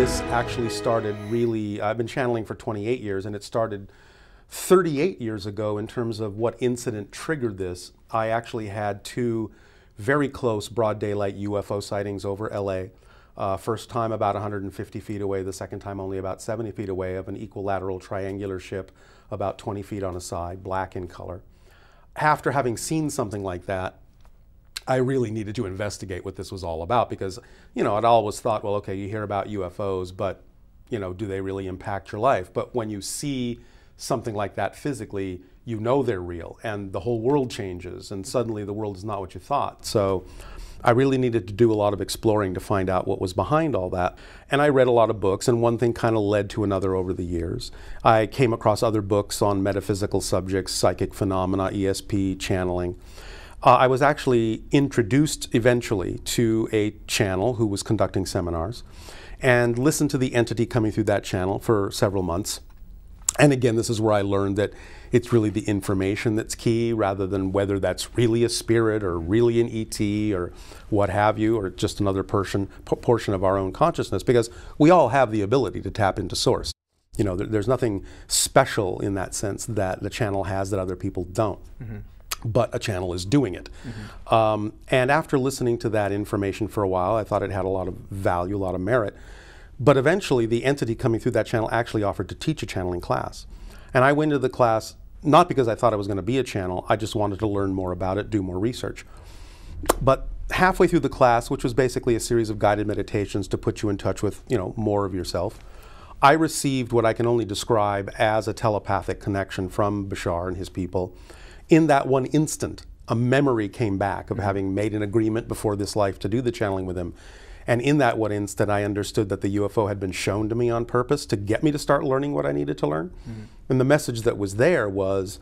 this actually started really, I've been channeling for 28 years, and it started 38 years ago in terms of what incident triggered this. I actually had two very close broad daylight UFO sightings over LA. First time about 150 feet away, the second time only about 70 feet away, of an equilateral triangular ship about 20 feet on a side, black in color. After having seen something like that, I really needed to investigate what this was all about, because, you know, I'd always thought, well, okay, you hear about UFOs, but, you know, do they really impact your life? But when you see something like that physically, you know they're real, and the whole world changes, and suddenly the world is not what you thought. So I really needed to do a lot of exploring to find out what was behind all that. And I read a lot of books, and one thing kind of led to another over the years. I came across other books on metaphysical subjects, psychic phenomena, ESP, channeling. I was actually introduced eventually to a channel who was conducting seminars, and listened to the entity coming through that channel for several months. And again, this is where I learned that it's really the information that's key, rather than whether that's really a spirit or really an ET or what have you, or just another portion of our own consciousness, because we all have the ability to tap into source. You know, there's nothing special in that sense that the channel has that other people don't. Mm-hmm. But a channel is doing it. Mm-hmm. And after listening to that information for a while, I thought it had a lot of value, a lot of merit. But eventually, the entity coming through that channel actually offered to teach a channeling class. And I went to the class not because I thought I was going to be a channel, I just wanted to learn more about it, do more research. But halfway through the class, which was basically a series of guided meditations to put you in touch with, you know, more of yourself, I received what I can only describe as a telepathic connection from Bashar and his people. In that one instant, a memory came back of having made an agreement before this life to do the channeling with him. And in that one instant, I understood that the UFO had been shown to me on purpose to get me to start learning what I needed to learn. Mm-hmm. And the message that was there was,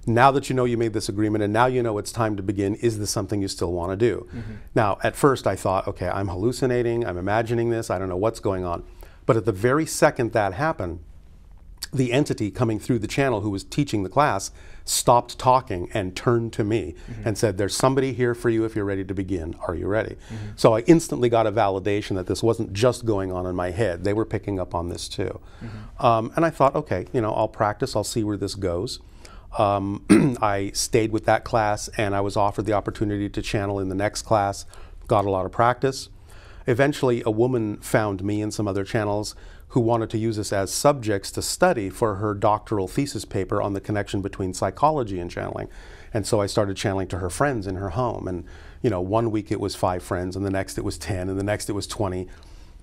now that you know you made this agreement and now you know it's time to begin, is this something you still want to do? Mm-hmm. Now, at first I thought, okay, I'm hallucinating, I'm imagining this, I don't know what's going on. But at the very second that happened, the entity coming through the channel who was teaching the class stopped talking and turned to me and said, there's somebody here for you if you're ready to begin. Are you ready? So I instantly got a validation that this wasn't just going on in my head. They were picking up on this too. And I thought, okay, you know, I'll practice, I'll see where this goes. I stayed with that class, and I was offered the opportunity to channel in the next class, got a lot of practice. Eventually, a woman found me and some other channels who wanted to use us as subjects to study for her doctoral thesis paper on the connection between psychology and channeling. And so I started channeling to her friends in her home. And, you know, one week it was 5 friends, and the next it was 10, and the next it was 20.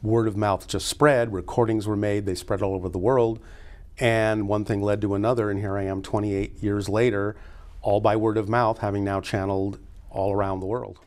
Word of mouth just spread, recordings were made, they spread all over the world. And one thing led to another, and here I am 28 years later, all by word of mouth, having now channeled all around the world.